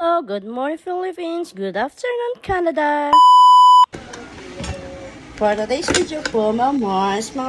Hello, good morning Philippines, good afternoon Canada. For today's video po, mga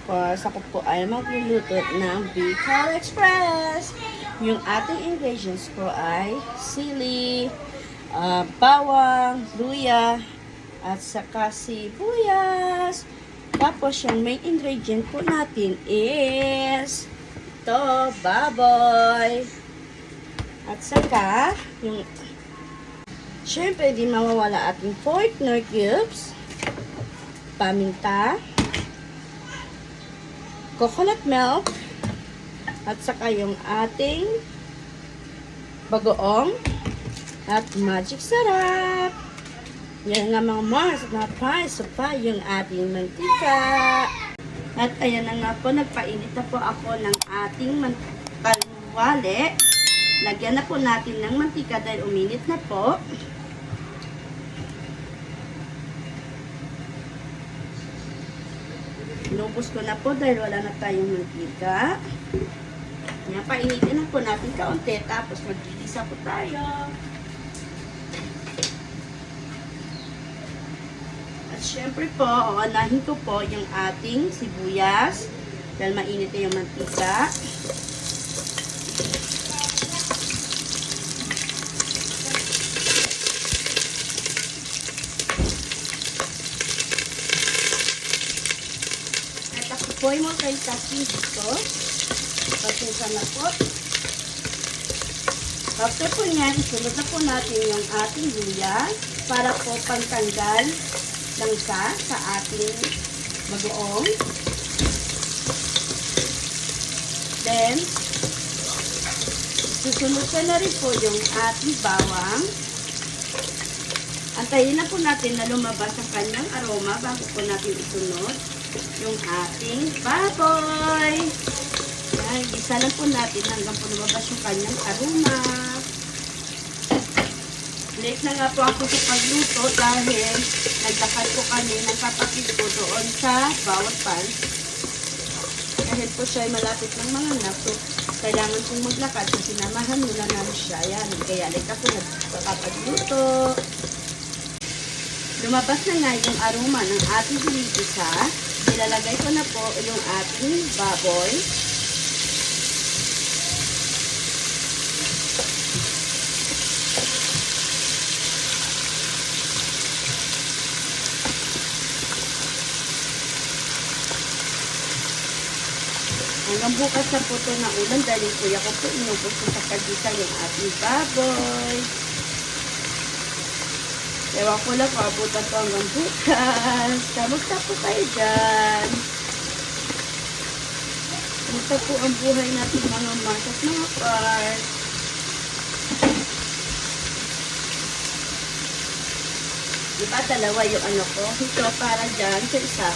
pars, ako po ay magluluto ng Bicol Express. Yung ating ingredients po ay sili, bawang, luya, at saka sibuyas. Tapos yung main ingredient po natin is ito, baboy. At saka, yung syempre, di mawawala ating pork nor cubes, paminta, coconut milk, at saka yung ating bagoong at magic sarap. Yan nga mga Mars at mga Pars, pa yung ating mantika. At ayan na nga po, nagpainit na po ako ng ating kalwali. Lagyan na po natin ng mantika dahil uminit na po. Inubos ko na po dahil wala na tayong mantika. Yan, painitin na po natin kaunti. Tapos magigisa po tayo. At syempre po, uunahin ko po yung ating sibuyas. Dahil mainit na yung mantika. Boy mo kay kasi dito. Pasensya na po. After po yan, isunod na po natin yung ating luya para po pantanggal langsa sa ating bagoong. Then, susunod ko na rin po yung ating bawang. Antayin na po natin na lumabas ang kanyang aroma bago po natin isunod yung ating baboy. Yan, isa lang po natin hanggang po lumabas yung kanyang aroma. Late na nga po ako sa pagluto dahil naglakad po kami ng kapatid ko doon sa bawat pan. Dahil po siya ay malapit ng mga anak, so kailangan pong maglakad so sinamahan nila namin siya. Yan, kaya late ako nagpapagluto. Lumabas na nga yung aroma ng ating ginigisa. Ilalagay ko na po yung ating baboy. Hanggang bukas na po ito na ulan dahil yung kuya ko po inubos ko sa kagisa yung ating baboy. Ewan ko lang kung abutan po hanggang bukas. Kamusta po kayo dyan? Kamusta po ang buhay natin mga Mars at mga Pars? Diba dalawa yung ano ko? Ito para dyan sa isa.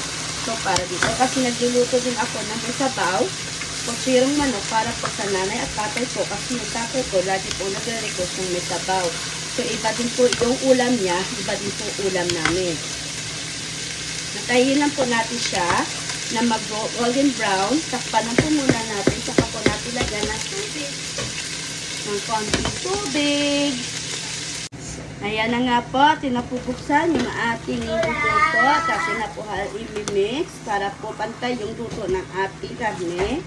Ito para dito. Kasi nagluluto din ako ng may sabaw. Kusirong manok para po sa nanay at tatay po. Kasi yung tatay ko lagi po nagre-request ng may sabaw. So, iba din po yung ulam niya, iba din po ulam namin. Natayin lang po natin siya na mag-golden brown. Takpan lang po muna natin. Saka po natin lagyan ng tubig. Ng konting tubig. Ayan na nga po, tinapupuksan yung ating luto. Kasi na po i-mix para po pantay yung luto ng ating karne.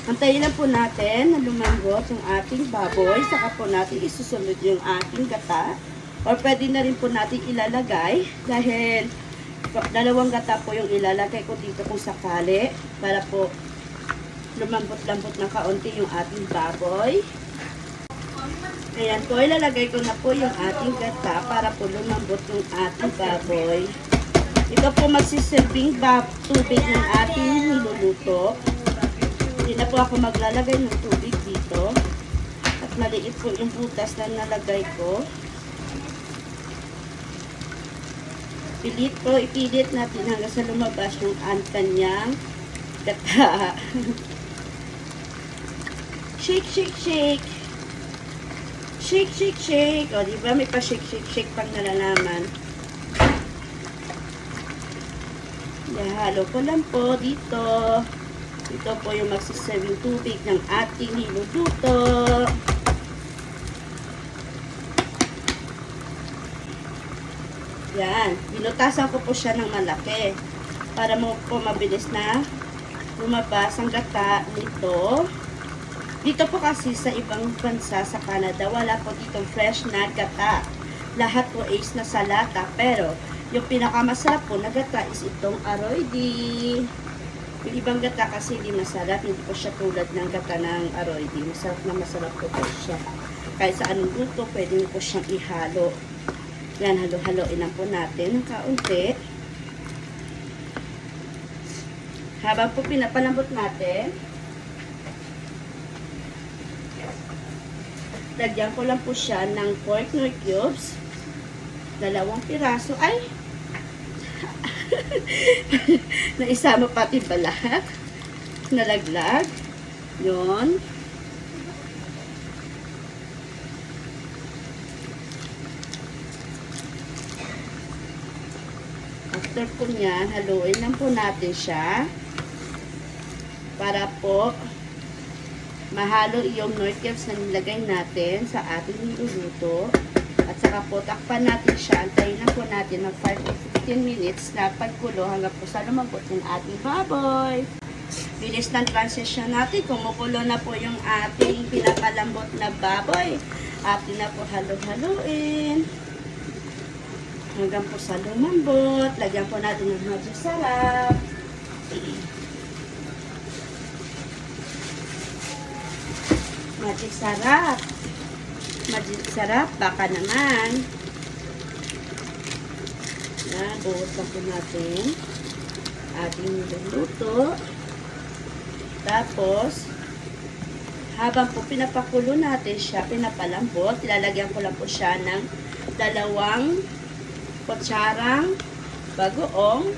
Antayin lang po natin na lumambot yung ating baboy. Saka po natin isusunod yung ating gata. Or pwede na rin po natin ilalagay. Dahil dalawang gata po yung ilalagay ko dito kung sakali. Para po lumambot-lambot na kaunti yung ating baboy. Ayan po, ilalagay ko na po yung ating gata para po lumambot yung ating baboy. Ito po magsiserving tubig ng ating niluluto. Hindi na po ako maglalagay ng tubig dito. At maliit po yung butas na nalagay ko. Ipilit natin hanggang sa lumabas yung kanyang gata. Shake, shake, shake. Shake, shake, shake. O, diba may pa shake, shake, shake pang nalalaman. Ihalo ko lang po dito. Ito po yung magsiserving tubig ng ating niluluto. Yan. Binutasan ko po siya ng malaki para mo po mabilis na lumabas ang gata nito. Dito po kasi sa ibang bansa sa Canada, wala po ditong fresh na gata. Lahat po is nasa lata. Pero, yung pinakamasarap po na gata is itong Aroidi. Yung ibang gata kasi hindi masarap. Hindi po siya tulad ng gata ng Aroidi. Masarap po siya. Kahit sa anong luto, pwede nyo po siyang ihalo. Yan, halo-haloin lang po natin ng kaunti. Habang po pinapalambot natin, lagyan ko lang po siya ng pork nor cubes. 2 piraso. Ay! Naisama pati balat. Nalaglag. Yun. After po niyan, haluin lang po natin siya. Para po mahalo yung nor cubes na nilagay natin sa ating niluluto. At saka po, takpan natin siya. Antayin na po natin ng 5 to 15 minutes na pagkulo hanggang po sa lumambot yung ating baboy. Bilis ng transition natin. Kumukulo na po yung ating pinapalambot na baboy. Atin na po halo-haloin. Hanggang po sa lumambot. Lagyan po natin ng magic sarap. Magic sarap. Magic sarap. Baka naman. Yan. Buhos lang po natin. Ating niluluto. Tapos, habang po pinapakulo natin siya, pinapalambot, ilalagyan ko lang po siya ng 2 kutsarang bagoong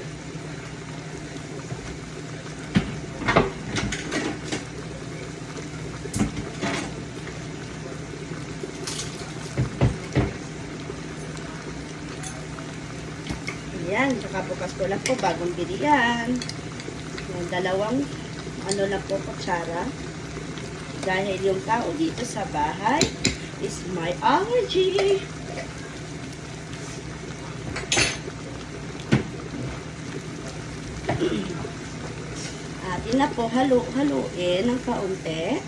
yan, bukas ko lang po bagong bilihan. Yan, 2 ano lang po kutsara. Dahil yung tao dito sa bahay is my allergy. Atin na po haluin ng kaunti.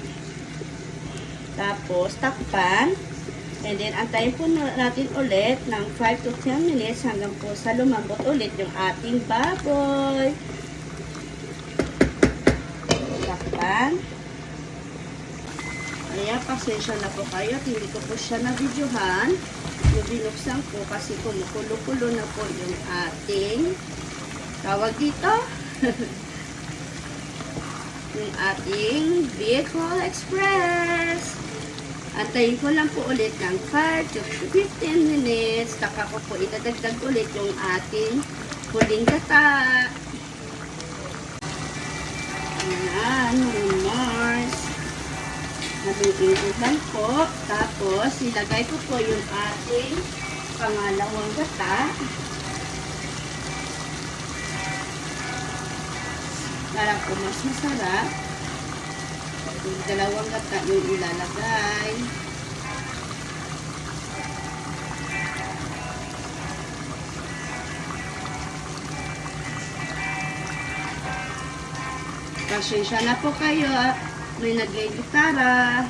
Tapos takpan. And then antayin po natin ulit ng 5 to 10 minutes hanggang po sa lumambot ulit yung ating baboy. Takpan. Ayan, pasensya na po kayo. Hindi ko po siya na-videohan. Yung binuksan ko kasi kumukulo-kulo na po yung ating tawag dito. Yung ating Bicol Express. Antayin ko lang po ulit ng 5 to 15 minutes. Taka ko po idadagdag ulit yung ating huling gata. Ayan, yung Mars. Haluin ko lang po. Tapos, ilagay ko po yung ating pangalawang gata. Para po mas masarap. Yung 2 gata yung ilalagay. Pasensya na po kayo. May nagay-gitara.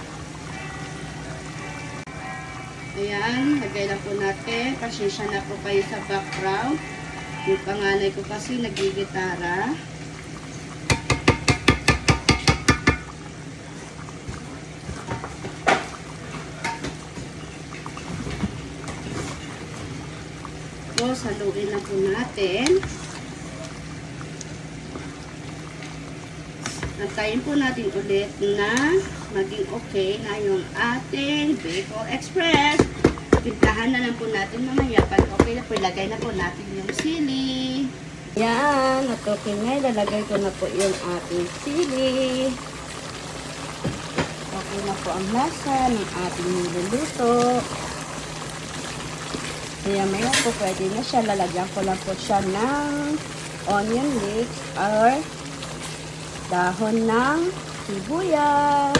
Ayan, lagay na po natin. Pasensya na po kayo sa background. Yung panganay ko kasi nagigitara. Tapos, haluin na po natin. Antayin po natin ulit na maging okay na yung ating Bicol Express. Timplahan na lang po natin mamaya. Pag okay na po, ilagay na po natin yung sili. Yan, at okay na. Ilalagay ko na po yung ating sili. Okay na po ang lasa ng ating niluluto. Kaya maya po pwede na siya. Lalagyan ko lang po siya ng onion leeks or dahon ng sibuyas.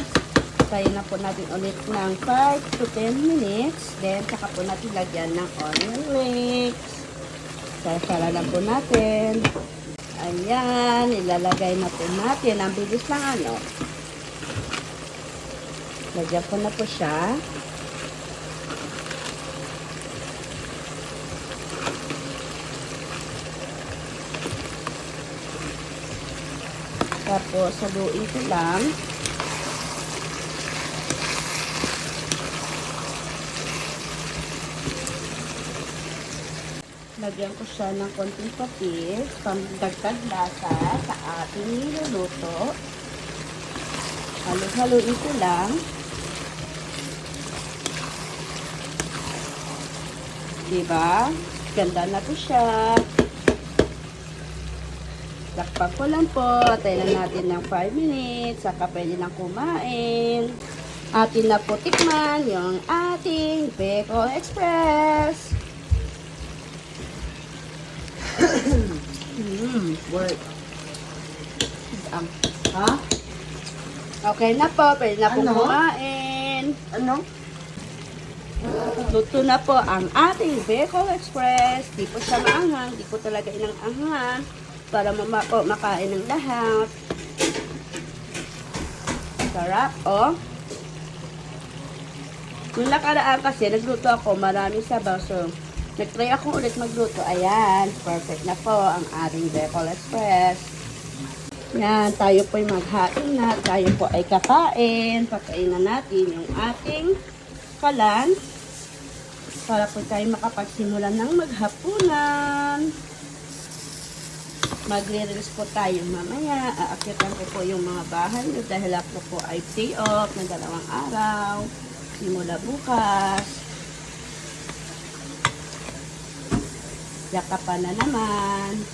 Tayo na po natin ulit ng 5 to 10 minutes. Then, saka po natin lagyan ng onion leeks. Sasara na po natin. Ayan, ilalagay na po natin. Ang bilis lang ano. Lagyan ko na po siya. Tapos, saluin ko lang. Lagyan ko siya ng konting patis, pangdagdag lasa sa ating niluluto. Halo-haluin ko lang. Diba? Ganda na po siya. Lakpan ko lang po. Tayo lang natin ng 5 minutes. Saka pwede lang kumain. Atin na po tikman yung ating Bicol Express. Work. Ha? Okay na po. Pwede na po Ano? kumain. Ano? Luto na po ang ating Bicol Express. Di po siya maanghang. Di po talaga inang-anghang. Para makain ng lahat. Sarap, oh. Nung nakaraan kasi, nagluto ako. Maraming sabaw. So, nag-try ako ulit magluto. Ayan, perfect na po ang ating Bicol Express. Yan, tayo po ay maghain na. Tayo po ay kakain. Pakain na natin yung ating kalan. Para po tayo makapagsimulan ng maghapunan. Magre-release po tayo mamaya. Aakyatan ko po yung mga bahay nyo dahil ako po ay day off na 2 araw. Simula bukas. Yakapan na naman.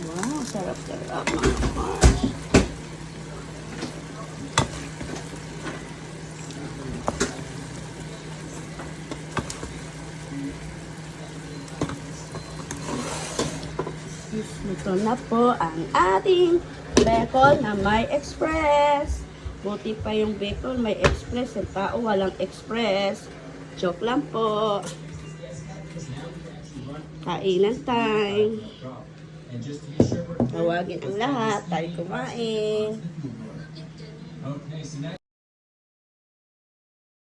Wow, sarap-sarap mga Mars. Ito na po ang ating Bicol na may express. Buti pa yung Bicol may express. Ang tao walang express. Joke lang po. Kainan time. Tawagin ang lahat. Tayo kumain.